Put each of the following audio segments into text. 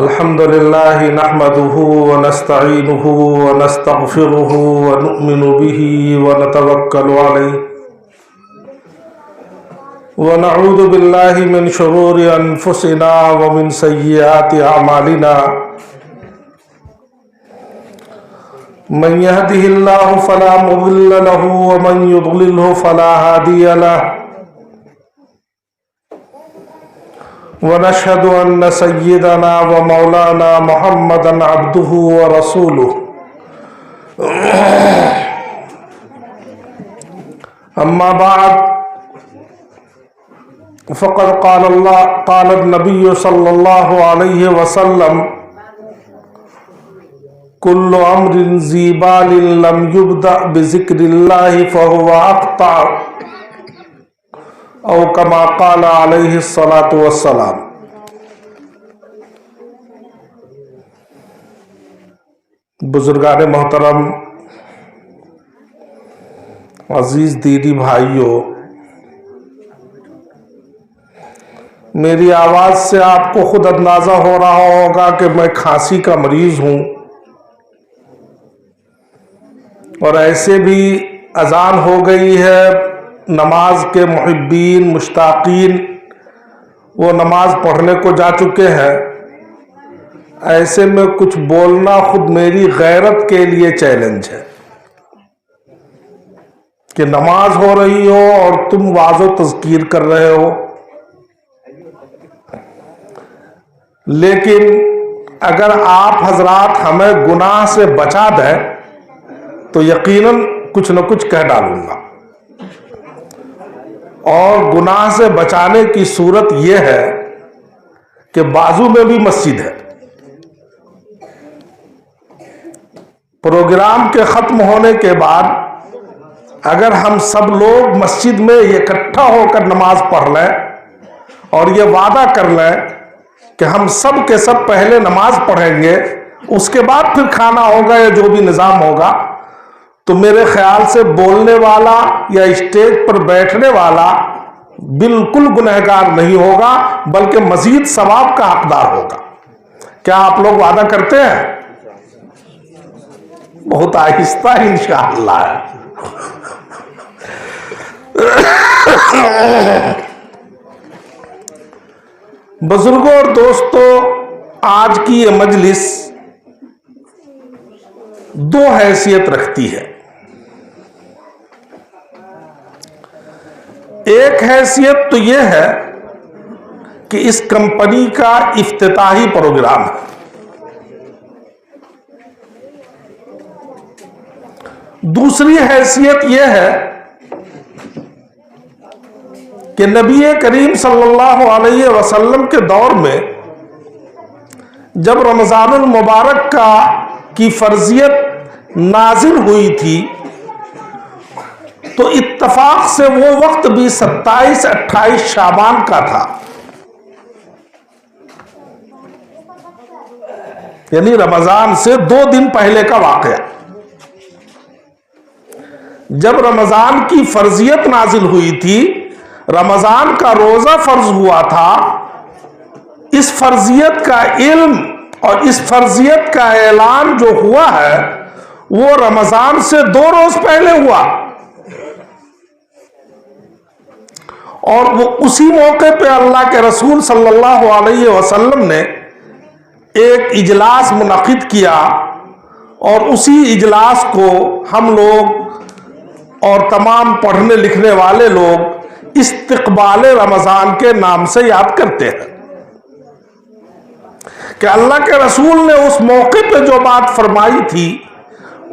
الحمد لله نحمده ونستعينه ونستغفره ونؤمن به ونتوكل عليه ونعوذ بالله من شرور أنفسنا ومن سيئات أعمالنا من يهده الله فلا مضل له ومن يضلله فلا هادي له ونشهد أن سيدنا ومولانا محمدا عبده ورسوله أما بعد فقد قال النبي صلى الله عليه وسلم كل أمر ذي بال لم يبدأ بذكر الله فهو أقطع او کما قال علیہ الصلاۃ والسلام۔ بزرگان محترم، عزیز دینی بھائیوں، میری آواز سے آپ کو خود اندازہ ہو رہا ہوگا کہ میں کھانسی کا مریض ہوں، اور ایسے بھی اذان ہو گئی ہے، نماز کے محبین مشتاقین وہ نماز پڑھنے کو جا چکے ہیں۔ ایسے میں کچھ بولنا خود میری غیرت کے لیے چیلنج ہے کہ نماز ہو رہی ہو اور تم واعظ و تذکیر کر رہے ہو۔ لیکن اگر آپ حضرات ہمیں گناہ سے بچا دیں تو یقیناً کچھ نہ کچھ کہہ ڈالوں گا، اور گناہ سے بچانے کی صورت یہ ہے کہ بازو میں بھی مسجد ہے۔ پروگرام کے ختم ہونے کے بعد اگر ہم سب لوگ مسجد میں اکٹھا ہو کر نماز پڑھ لیں اور یہ وعدہ کر لیں کہ ہم سب کے سب پہلے نماز پڑھیں گے، اس کے بعد پھر کھانا ہوگا یا جو بھی نظام ہوگا، تو میرے خیال سے بولنے والا یا اسٹیج پر بیٹھنے والا بالکل گنہگار نہیں ہوگا، بلکہ مزید ثواب کا حقدار ہوگا۔ کیا آپ لوگ وعدہ کرتے ہیں؟ بہت آہستہ انشاءاللہ ہے۔ بزرگوں اور دوستوں، آج کی یہ مجلس دو حیثیت رکھتی ہے۔ ایک حیثیت تو یہ ہے کہ اس کمپنی کا افتتاحی پروگرام ہے، دوسری حیثیت یہ ہے کہ نبی کریم صلی اللہ علیہ وسلم کے دور میں جب رمضان المبارک کی فرضیت نازل ہوئی تھی تو اتفاق سے وہ وقت بھی 27-28 شعبان کا تھا، یعنی رمضان سے 2 دن پہلے کا واقعہ۔ جب رمضان کی فرضیت نازل ہوئی تھی، رمضان کا روزہ فرض ہوا تھا، اس فرضیت کا علم اور اس فرضیت کا اعلان جو ہوا ہے وہ رمضان سے 2 روز پہلے ہوا، اور وہ اسی موقع پہ اللہ کے رسول صلی اللہ علیہ وسلم نے ایک اجلاس منعقد کیا، اور اسی اجلاس کو ہم لوگ اور تمام پڑھنے لکھنے والے لوگ استقبال رمضان کے نام سے یاد کرتے ہیں کہ اللہ کے رسول نے اس موقع پہ جو بات فرمائی تھی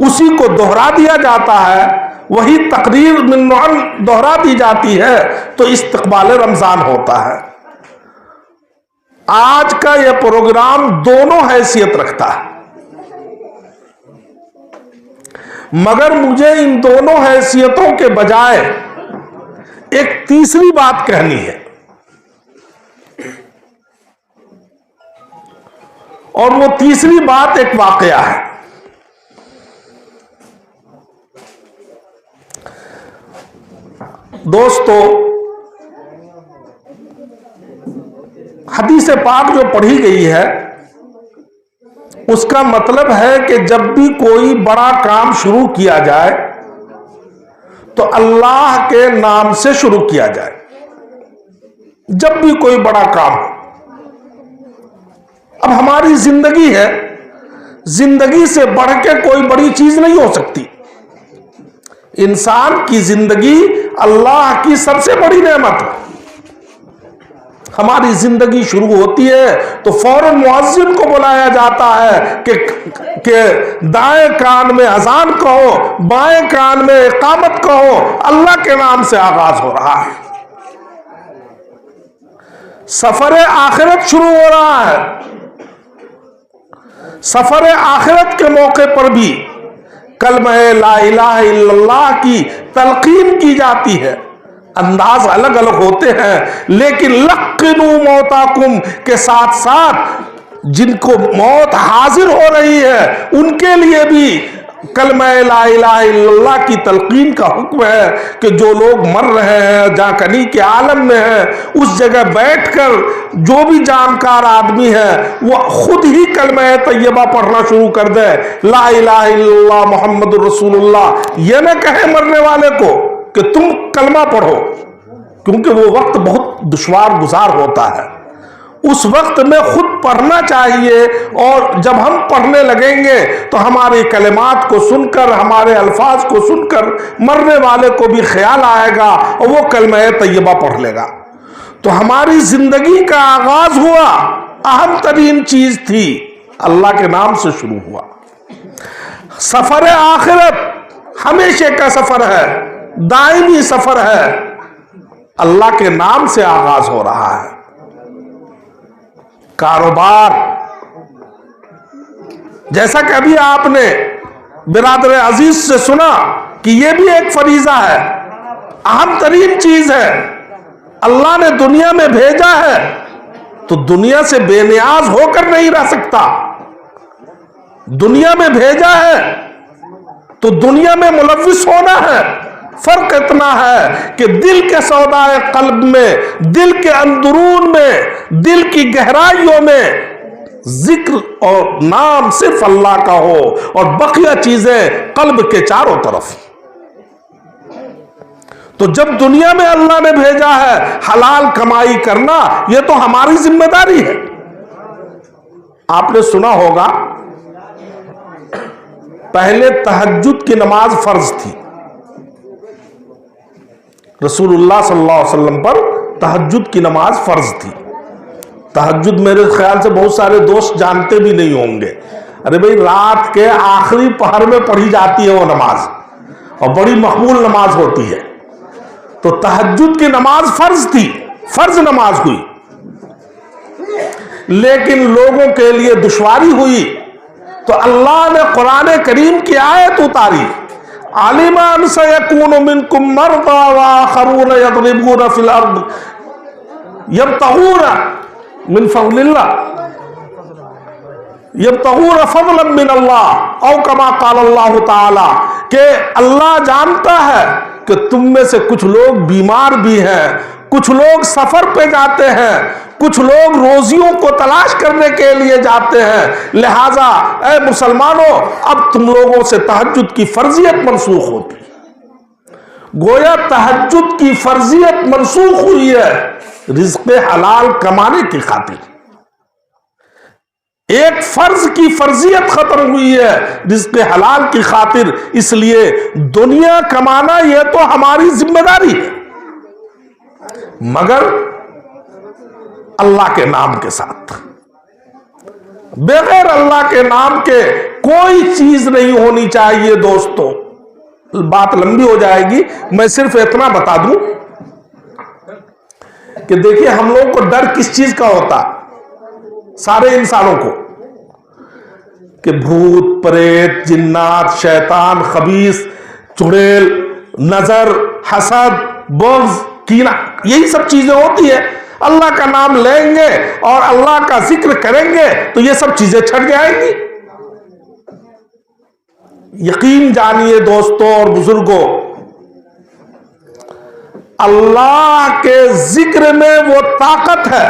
اسی کو دوہرا دیا جاتا ہے، وہی تقریر من نوع دوہرا دی جاتی ہے تو استقبال رمضان ہوتا ہے۔ آج کا یہ پروگرام دونوں حیثیت رکھتا ہے، مگر مجھے ان دونوں حیثیتوں کے بجائے ایک تیسری بات کہنی ہے، اور وہ تیسری بات ایک واقعہ ہے۔ دوستو، حدیث پاک جو پڑھی گئی ہے اس کا مطلب ہے کہ جب بھی کوئی بڑا کام شروع کیا جائے تو اللہ کے نام سے شروع کیا جائے. جب بھی کوئی بڑا کام ہو. اب ہماری زندگی ہے, زندگی سے بڑھ کے کوئی بڑی چیز نہیں ہو سکتی. انسان کی زندگی اللہ کی سب سے بڑی نعمت ہے. ہماری زندگی شروع ہوتی ہے تو فوراً مؤذن کو بلایا جاتا ہے کہ دائیں کان میں اذان کہو, بائیں کان میں اقامت کہو, اللہ کے نام سے آغاز ہو رہا ہے. سفر آخرت شروع ہو رہا ہے. سفر آخرت کے موقع پر بھی کلمہ لا الہ الا اللہ کی تلقین کی جاتی ہے. انداز الگ الگ ہوتے ہیں لیکن لقنوا موتاکم کے ساتھ ساتھ جن کو موت حاضر ہو رہی ہے ان کے لیے بھی کلمہ لا الہ الا اللہ کی تلقین کا حکم ہے کہ جو لوگ مر رہے ہیں, جاں کنی کے عالم میں ہیں, اس جگہ بیٹھ کر جو بھی جانکار آدمی ہے وہ خود ہی کلمہ طیبہ پڑھنا شروع کر دے, لا الہ الا اللہ محمد الرسول اللہ. یہ نہ کہے مرنے والے کو کہ تم کلمہ پڑھو, کیونکہ وہ وقت بہت دشوار گزار ہوتا ہے. اس وقت میں خود پڑھنا چاہیے, اور جب ہم پڑھنے لگیں گے تو ہماری کلمات کو سن کر, ہمارے الفاظ کو سن کر مرنے والے کو بھی خیال آئے گا اور وہ کلمہ طیبہ پڑھ لے گا. تو ہماری زندگی کا آغاز ہوا, اہم ترین چیز تھی, اللہ کے نام سے شروع ہوا. سفر آخرت ہمیشہ کا سفر ہے, دائمی سفر ہے, اللہ کے نام سے آغاز ہو رہا ہے. کاروبار, جیسا کہ ابھی آپ نے برادر عزیز سے سنا کہ یہ بھی ایک فریضہ ہے, اہم ترین چیز ہے. اللہ نے دنیا میں بھیجا ہے تو دنیا سے بے نیاز ہو کر نہیں رہ سکتا. دنیا میں بھیجا ہے تو دنیا میں ملوث ہونا ہے. فرق اتنا ہے کہ دل کے سودائے قلب میں, دل کے اندرون میں, دل کی گہرائیوں میں ذکر اور نام صرف اللہ کا ہو, اور بقیہ چیزیں قلب کے چاروں طرف. تو جب دنیا میں اللہ نے بھیجا ہے حلال کمائی کرنا, یہ تو ہماری ذمہ داری ہے. آپ نے سنا ہوگا پہلے تہجد کی نماز فرض تھی. رسول اللہ صلی اللہ علیہ وسلم پر تہجد کی نماز فرض تھی. تہجد میرے خیال سے بہت سارے دوست جانتے بھی نہیں ہوں گے. ارے بھائی, رات کے آخری پہر میں پڑھی جاتی ہے وہ نماز, اور بڑی مقبول نماز ہوتی ہے. تو تہجد کی نماز فرض تھی, فرض نماز ہوئی, لیکن لوگوں کے لیے دشواری ہوئی تو اللہ نے قرآن کریم کی آیت اتاری, علم ان سیکون منکم مرضی وآخرون یضربون فی الارض یبتغون من فضل اللہ, یبتغون فضلا من اللہ, او کما قال اللہ تعالی, کہ اللہ جانتا ہے کہ تم میں سے کچھ لوگ بیمار بھی ہیں, کچھ لوگ سفر پہ جاتے ہیں, کچھ لوگ روزیوں کو تلاش کرنے کے لیے جاتے ہیں, لہذا اے مسلمانوں اب تم لوگوں سے تہجد کی فرضیت منسوخ ہوتی. گویا تہجد کی فرضیت منسوخ ہوئی ہے رزق حلال کمانے کی خاطر. ایک فرض کی فرضیت ختم ہوئی ہے رزق حلال کی خاطر. اس لیے دنیا کمانا یہ تو ہماری ذمہ داری ہے, مگر اللہ کے نام کے ساتھ. بغیر اللہ کے نام کے کوئی چیز نہیں ہونی چاہیے. دوستو, بات لمبی ہو جائے گی, میں صرف اتنا بتا دوں کہ دیکھیے ہم لوگ کو ڈر کس چیز کا ہوتا, سارے انسانوں کو, کہ بھوت پریت جنات شیطان خبیث چڑیل نظر حسد بغض کینہ, یہی سب چیزیں ہوتی ہیں. اللہ کا نام لیں گے اور اللہ کا ذکر کریں گے تو یہ سب چیزیں چھٹ جائیں گی. یقین جانیے دوستوں اور بزرگوں, اللہ کے ذکر میں وہ طاقت ہے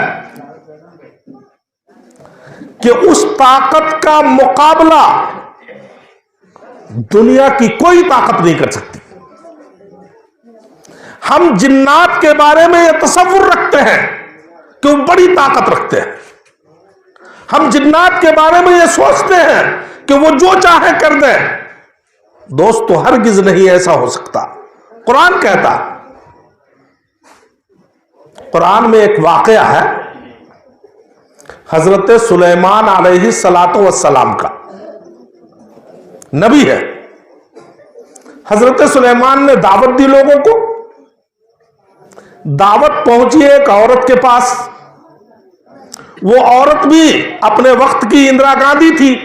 کہ اس طاقت کا مقابلہ دنیا کی کوئی طاقت نہیں کر سکتی. ہم جنات کے بارے میں یہ تصور رکھتے ہیں کہ وہ بڑی طاقت رکھتے ہیں. ہم جنات کے بارے میں یہ سوچتے ہیں کہ وہ جو چاہے کر دیں. دوستو ہرگز نہیں ایسا ہو سکتا. قرآن کہتا، قرآن میں ایک واقعہ ہے حضرت سلیمان علیہ السلام کا. نبی ہے. حضرت سلیمان نے دعوت دی لوگوں کو. دعوت پہنچی ایک عورت کے پاس. وہ عورت بھی اپنے وقت کی اندرا گاندھی تھی،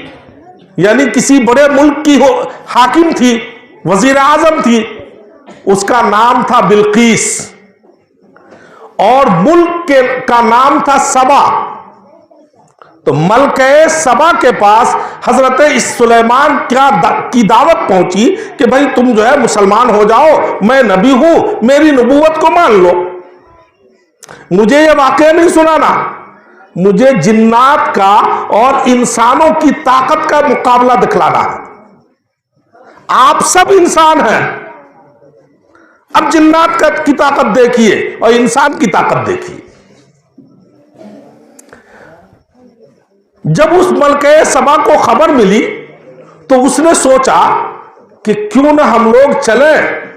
یعنی کسی بڑے ملک کی حاکم تھی، وزیر اعظم تھی. اس کا نام تھا بلقیس اور ملک کا نام تھا سبا. تو ملکہ سبا کے پاس حضرت سلیمان کی دعوت پہنچی کہ بھائی تم جو ہے مسلمان ہو جاؤ، میں نبی ہوں، میری نبوت کو مان لو. مجھے یہ واقعہ نہیں سنانا، مجھے جنات کا اور انسانوں کی طاقت کا مقابلہ دکھلانا ہے. آپ سب انسان ہیں. اب جنات کی طاقت دیکھیے اور انسان کی طاقت دیکھیے. جب اس ملکہ سبا کو خبر ملی تو اس نے سوچا کہ کیوں نہ ہم لوگ چلیں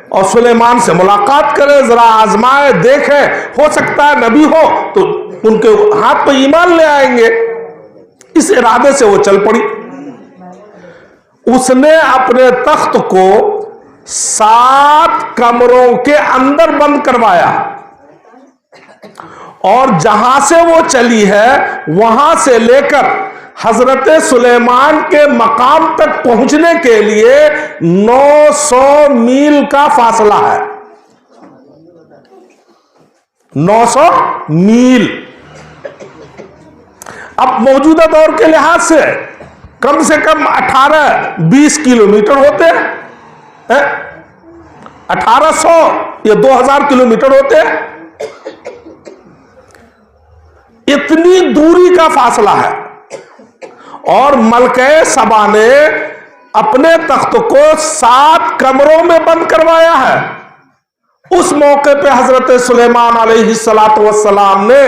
اور سلیمان سے ملاقات کریں، ذرا آزمائے دیکھیں، ہو سکتا ہے نبی ہو تو ان کے ہاتھ پہ ایمان لے آئیں گے. اس ارادے سے وہ چل پڑی. اس نے اپنے تخت کو 7 کمروں کے اندر بند کروایا اور جہاں سے وہ چلی ہے وہاں سے لے کر حضرت سلیمان کے مقام تک پہنچنے کے لیے 900 میل کا فاصلہ ہے. 900 میل. اب موجودہ دور کے لحاظ سے کم 18-20 کلومیٹر ہوتے ہیں. 1800 یا 2000 کلومیٹر ہوتے ہیں. اتنی دوری کا فاصلہ ہے. اور ملکہ سبا نے اپنے تخت کو 7 کمروں میں بند کروایا ہے. اس موقع پہ حضرت سلیمان علیہ السلام نے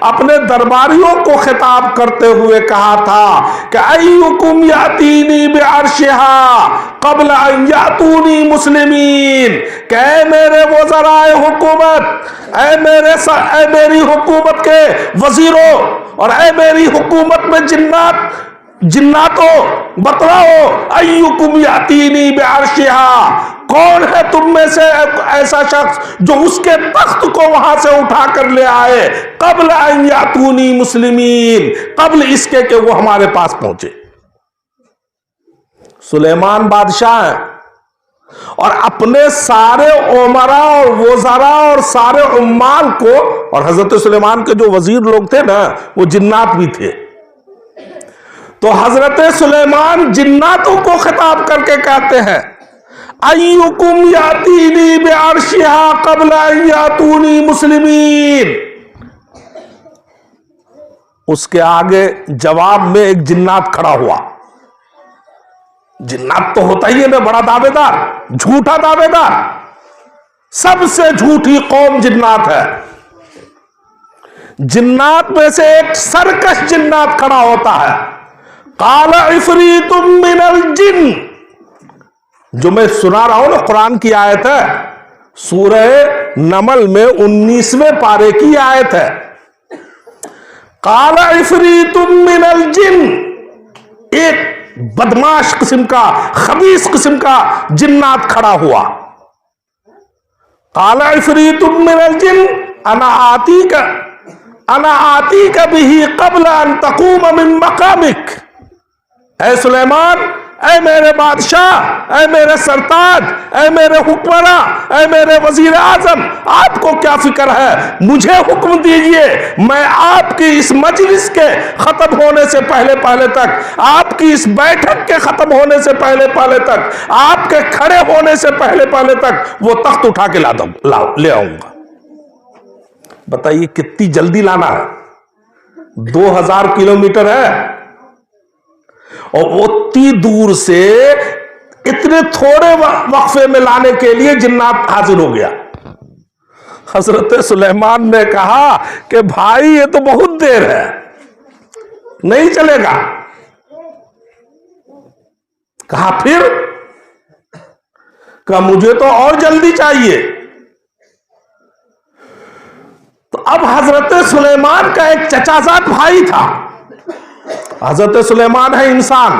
اپنے درباریوں کو خطاب کرتے ہوئے کہا تھا کہ ایکم یاتینی بعرشہا قبل ان یاتونی مسلمین، کہ اے میرے وزرائے حکومت، اے میری حکومت کے وزیروں اور اے میری حکومت میں جناتوں، بتلاؤ ایکم یاتینی بعرشہا، کون ہے تم میں سے ایسا شخص جو اس کے تخت کو وہاں سے اٹھا کر لے آئے قبل ان یاتونی مسلمین، قبل اس کے کہ وہ ہمارے پاس پہنچے. سلیمان بادشاہ ہیں اور اپنے سارے عمرا اور وزراء اور سارے عمال کو، اور حضرت سلیمان کے جو وزیر لوگ تھے نا وہ جنات بھی تھے، تو حضرت سلیمان جناتوں کو خطاب کر کے کہتے ہیں ایکم یاتینی بعرشہا قبل ان یاتونی مسلمین. اس کے آگے جواب میں ایک جنات کھڑا ہوا. جنات تو ہوتا ہی ہے نا بڑا دعوے دار، جھوٹا دعوے دار، سب سے جھوٹی قوم جنات ہے. جنات میں سے ایک سرکش جنات کھڑا ہوتا ہے. قال عفریت من الجن، جو میں سنا رہا ہوں نا قرآن کی آیت ہے، سورہ نمل میں 19ویں پارے کی آیت ہے. قال عفریت من الجن، ایک بدماش قسم کا، خبیث قسم کا جنات کھڑا ہوا. قال عفریت من الجن انا آتیک بہ قبل ان تقوم من مقامک. اے سلیمان، اے میرے بادشاہ، اے میرے سرتاج، اے میرے حکمراں، اے میرے وزیر اعظم، آپ کو کیا فکر ہے؟ مجھے حکم دیجئے، میں آپ کی اس مجلس کے ختم ہونے سے پہلے تک، آپ کی اس بیٹھک کے ختم ہونے سے پہلے تک، آپ کے کھڑے ہونے سے پہلے تک وہ تخت اٹھا کے لے آؤں گا. بتائیے کتنی جلدی لانا ہے؟ 2000 کلومیٹر ہے اور اتنی دور سے اتنے تھوڑے وقفے میں لانے کے لیے جنات حاضر ہو گیا. حضرت سلیمان نے کہا کہ بھائی یہ تو بہت دیر ہے, نہیں چلے گا. کہا پھر؟ کہا مجھے تو اور جلدی چاہیے. تو اب حضرت سلیمان کا ایک چچا زاد بھائی تھا. حضرت سلیمان ہے انسان,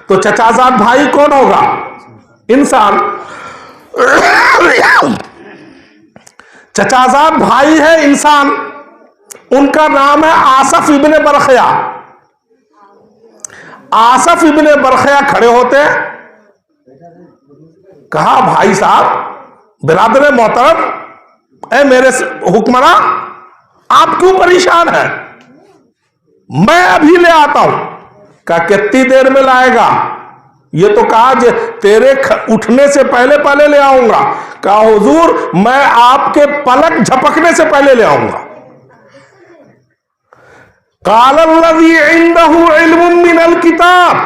تو چچا زاد بھائی کون ہوگا؟ انسان. چچا زاد بھائی ہے انسان, ان کا نام ہے آصف ابن برخیا. آصف ابن برخیا کھڑے ہوتے, کہا بھائی صاحب برادر محترم, اے میرے حکمراں, آپ کیوں پریشان ہیں؟ میں ابھی لے آتا ہوں. کہا کتنی دیر میں لائے گا؟ یہ تو کہا تیرے اٹھنے سے پہلے لے آؤں گا. کہا حضور میں آپ کے پلک جھپکنے سے پہلے لے آؤں گا. قال الذی عنده علم من الکتاب,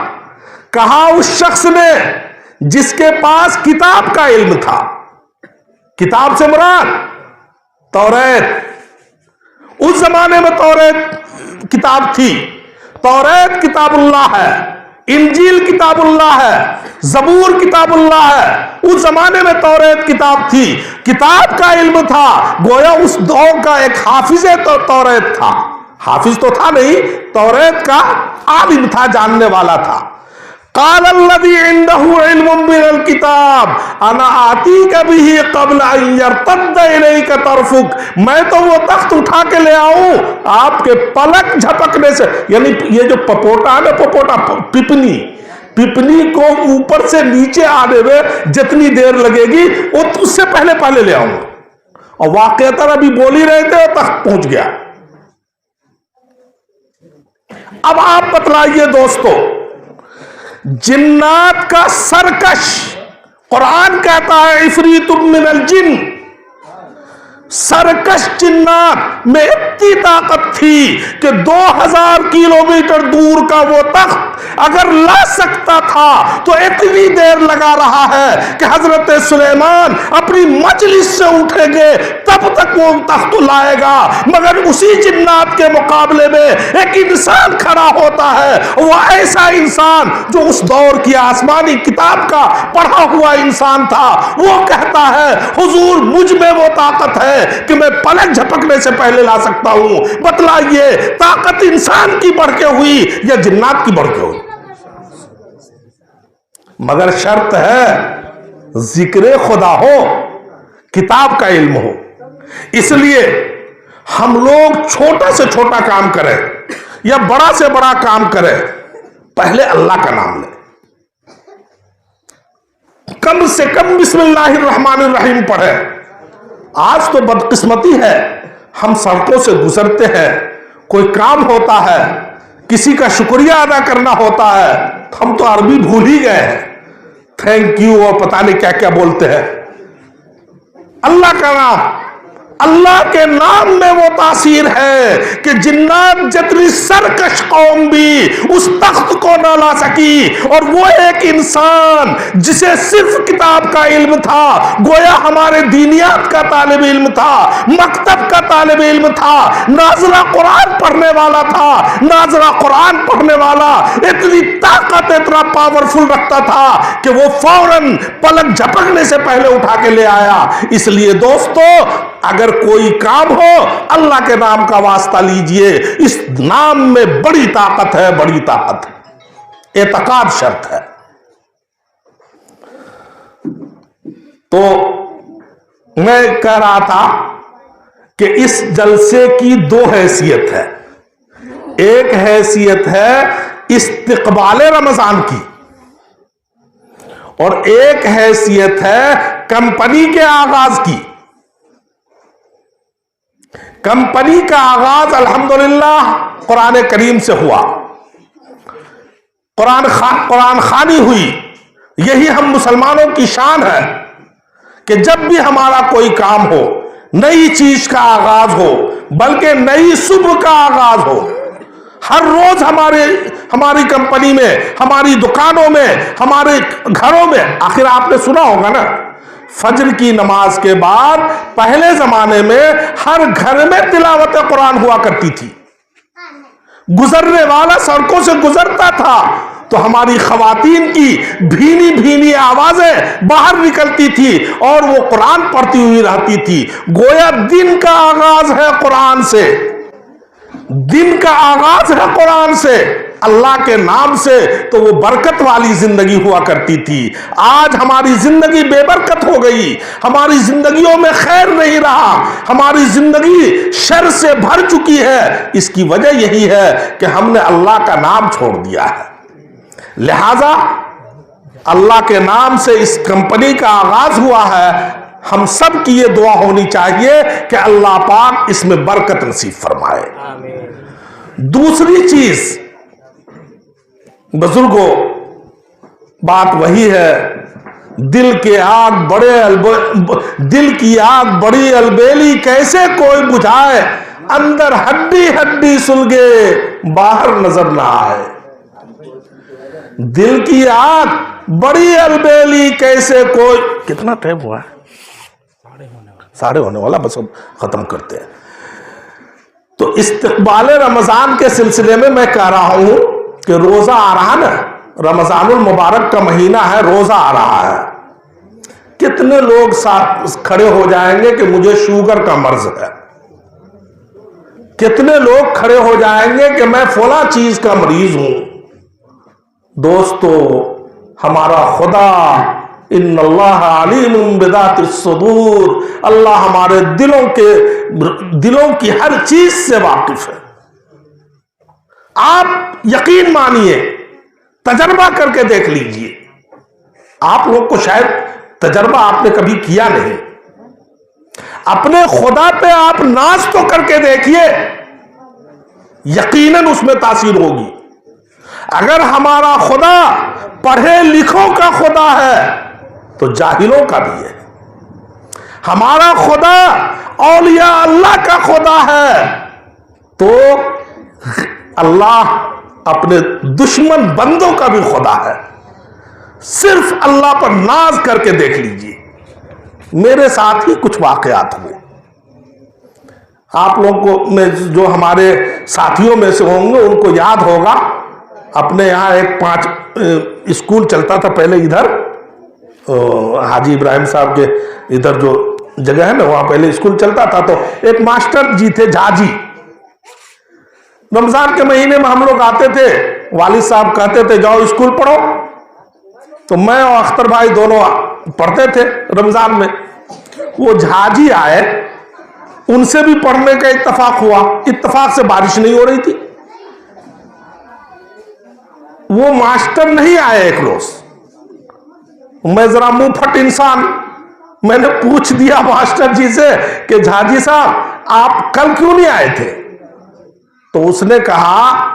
کہا اس شخص نے جس کے پاس کتاب کا علم تھا. کتاب سے مراد توریت. اس زمانے میں توریت کتاب تھی. توریت کتاب اللہ ہے, انجیل کتاب اللہ ہے, زبور کتاب اللہ ہے. اس زمانے میں توریت کتاب تھی, کتاب کا علم تھا. گویا اس دور کا ایک حافظ توریت تھا. حافظ تو تھا نہیں, توریت کا عالم تھا, جاننے والا تھا. قال الذی عنده علم من الکتاب انا آتیک بہ قبل ان یرتد الیک طرفک, میں تو وہ تخت اٹھا کے لے آؤں آپ کے پلک جھپکنے سے. یعنی یہ جو پپوٹا ہے نا, پپوٹا پپنی کو اوپر سے نیچے آنے میں جتنی دیر لگے گی وہ اس سے پہلے لے آؤں. اور واقعتاً ابھی بول ہی رہے تھے اور تخت پہنچ گیا. اب آپ بتلائیے دوستو, جنات کا سرکش, قرآن کہتا ہے عفریت من الجن, سرکش جنات میں اتنی طاقت تھی کہ 2000 کلومیٹر دور کا وہ تخت اگر لا سکتا تھا تو اتنی دیر لگا رہا ہے کہ حضرت سلیمان اپنی مجلس سے اٹھیں گے تب تک وہ تخت لائے گا. مگر اسی جنات کے مقابلے میں ایک انسان کھڑا ہوتا ہے, وہ ایسا انسان جو اس دور کی آسمانی کتاب کا پڑھا ہوا انسان تھا. وہ کہتا ہے حضور مجھ میں وہ طاقت ہے کہ میں پلک جھپکنے سے پہلے لا سکتا ہوں. بتلائیے طاقت انسان کی بڑھ کے ہوئی یا جنات کی بڑھ کے ہوئی؟ مگر شرط ہے ذکر خدا ہو, کتاب کا علم ہو. اس لیے ہم لوگ چھوٹا سے چھوٹا کام کریں یا بڑا سے بڑا کام کریں, پہلے اللہ کا نام لیں. کم سے کم بسم اللہ الرحمن الرحیم پڑھے. آج تو بدقسمتی ہے, ہم سڑکوں سے گزرتے ہیں, کوئی کام ہوتا ہے, کسی کا شکریہ ادا کرنا ہوتا ہے, ہم تو عربی بھول ہی گئے ہیں, تھینک یو اور پتہ نہیں کیا کیا بولتے ہیں. اللہ کا نام, اللہ کے نام میں وہ تاثیر ہے کہ جنات جتنی سرکش قوم بھی اس تخت کو نہ لا سکی. اور وہ ایک انسان جسے صرف کتاب کا علم تھا, گویا ہمارے دینیات کا طالب علم تھا, مکتب کا طالب علم تھا, ناظرہ قرآن پڑھنے والا تھا, ناظرہ قرآن پڑھنے والا اتنی طاقت, اتنا پاورفل رکھتا تھا کہ وہ فوراً پلک جھپکنے سے پہلے اٹھا کے لے آیا. اس لیے دوستو اگر کوئی کام ہو اللہ کے نام کا واسطہ لیجئے, اس نام میں بڑی طاقت ہے, بڑی طاقت ہے. اعتقاد شرط ہے. تو میں کہہ رہا تھا کہ اس جلسے کی دو حیثیت ہے. ایک حیثیت ہے استقبال رمضان کی, اور ایک حیثیت ہے کمپنی کے آغاز کی. کمپنی کا آغاز الحمدللہ قرآن کریم سے ہوا, قرآن خوانی ہوئی. یہی ہم مسلمانوں کی شان ہے کہ جب بھی ہمارا کوئی کام ہو, نئی چیز کا آغاز ہو, بلکہ نئی صبح کا آغاز ہو, ہر روز ہماری کمپنی میں، ہماری دکانوں میں، ہمارے گھروں میں، آخر آپ نے سنا ہوگا نا، فجر کی نماز کے بعد پہلے زمانے میں ہر گھر میں تلاوت قرآن ہوا کرتی تھی. گزرنے والا سڑکوں سے گزرتا تھا تو ہماری خواتین کی بھینی بھینی آوازیں باہر نکلتی تھی اور وہ قرآن پڑھتی ہوئی رہتی تھی. گویا دن کا آغاز ہے قرآن سے، دن کا آغاز ہے قرآن سے، اللہ کے نام سے، تو وہ برکت والی زندگی ہوا کرتی تھی. آج ہماری زندگی بے برکت ہو گئی، ہماری زندگیوں میں خیر نہیں رہا، ہماری زندگی شر سے بھر چکی ہے. اس کی وجہ یہی ہے کہ ہم نے اللہ کا نام چھوڑ دیا ہے. لہذا اللہ کے نام سے اس کمپنی کا آغاز ہوا ہے. ہم سب کی یہ دعا ہونی چاہیے کہ اللہ پاک اس میں برکت نصیب فرمائے. دوسری چیز بزرگوں، بات وہی ہے، دل کی آگ بڑی البیلی کیسے کوئی بجھائے، اندر ہڈی ہڈی سلگے باہر نظر نہ آئے. دل کی آگ بڑی البیلی کیسے کوئی، کتنا ٹائم ہوا ہے؟ 7:30 ہونے والا، بس اب ختم کرتے ہیں. تو استقبال رمضان کے سلسلے میں کہہ رہا ہوں کہ روزہ آ رہا نا، رمضان المبارک کا مہینہ ہے، روزہ آ رہا ہے. کتنے لوگ کھڑے ہو جائیں گے کہ مجھے شوگر کا مرض ہے، کتنے لوگ کھڑے ہو جائیں گے کہ میں فلاں چیز کا مریض ہوں. دوستو، ہمارا خدا ان اللہ علیم بذات الصدور، اللہ ہمارے دلوں کی ہر چیز سے واقف ہے. آپ یقین مانیے، تجربہ کر کے دیکھ لیجئے. آپ لوگ کو شاید تجربہ آپ نے کبھی کیا نہیں، اپنے خدا پہ آپ ناز تو کر کے دیکھیے، یقیناً اس میں تاثیر ہوگی. اگر ہمارا خدا پڑھے لکھوں کا خدا ہے تو جاہلوں کا بھی ہے. ہمارا خدا اولیاء اللہ کا خدا ہے تو اللہ اپنے دشمن بندوں کا بھی خدا ہے. صرف اللہ پر ناز کر کے دیکھ لیجئے. میرے ساتھ ہی کچھ واقعات ہوئے. آپ لوگوں کو میں جو ہمارے ساتھیوں میں سے ہوں گے ان کو یاد ہوگا، اپنے یہاں ایک 5 اسکول چلتا تھا پہلے ادھر، حاجی ابراہیم صاحب کے ادھر جو جگہ ہے نا، وہاں پہلے اسکول چلتا تھا. تو ایک ماسٹر جی تھے جھاجی. رمضان کے مہینے میں ہم لوگ آتے تھے، والد صاحب کہتے تھے جاؤ اسکول پڑھو، تو میں اور اختر بھائی دونوں پڑھتے تھے رمضان میں. وہ جھاجی آئے، ان سے بھی پڑھنے کا اتفاق ہوا. اتفاق سے بارش نہیں ہو رہی تھی. وہ ماسٹر نہیں آئے. ایک روز میں ذرا منہ پھٹ انسان، میں نے پوچھ دیا ماسٹر جی سے کہ جھاجی صاحب آپ کل کیوں نہیں آئے تھے؟ تو اس نے کہا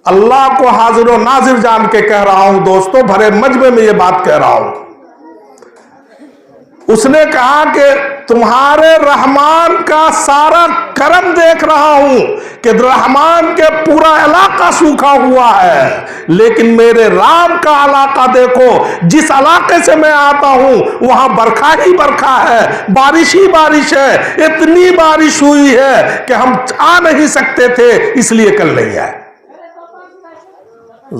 اللہ کو حاضر و ناظر جان کے کہہ رہا ہوں دوستو، بھرے مجمع میں یہ بات کہہ رہا ہوں. اس نے کہا کہ تمہارے رحمان کا سارا کرم دیکھ رہا ہوں کہ رحمان کے پورا علاقہ سوکھا ہوا ہے، لیکن میرے رام کا علاقہ دیکھو، جس علاقے سے میں آتا ہوں وہاں برکھا ہی برکھا ہے، بارش ہی بارش ہے. اتنی بارش ہوئی ہے کہ ہم آ نہیں سکتے تھے، اس لیے کل نہیں آئے.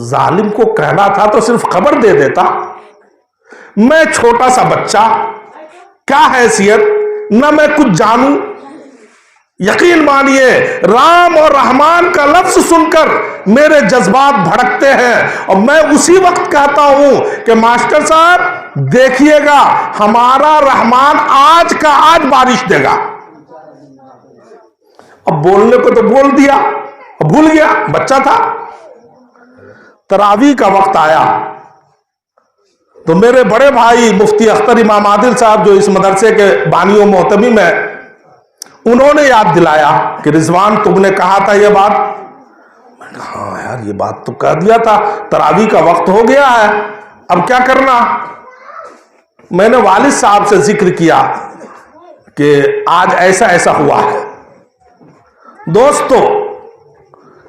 ظالم کو کہنا تھا تو صرف خبر دے دیتا. میں چھوٹا سا بچہ، کیا حیثیت، نہ میں کچھ جانوں. یقین مانیے رام اور رحمان کا لفظ سن کر میرے جذبات بھڑکتے ہیں، اور میں اسی وقت کہتا ہوں کہ ماسٹر صاحب دیکھیے گا ہمارا رحمان آج کا آج بارش دے گا. اب بولنے کو تو بول دیا، بھول گیا، بچہ تھا. تراویح کا وقت آیا تو میرے بڑے بھائی مفتی اختر امام عادل صاحب جو اس مدرسے کے بانی و محتمم ہیں، انہوں نے یاد دلایا کہ رضوان تم نے کہا تھا یہ بات. میں نے کہا ہاں یار یہ بات تو کہہ دیا تھا، تراویح کا وقت ہو گیا ہے، اب کیا کرنا. میں نے والد صاحب سے ذکر کیا کہ آج ایسا ایسا ہوا ہے. دوستو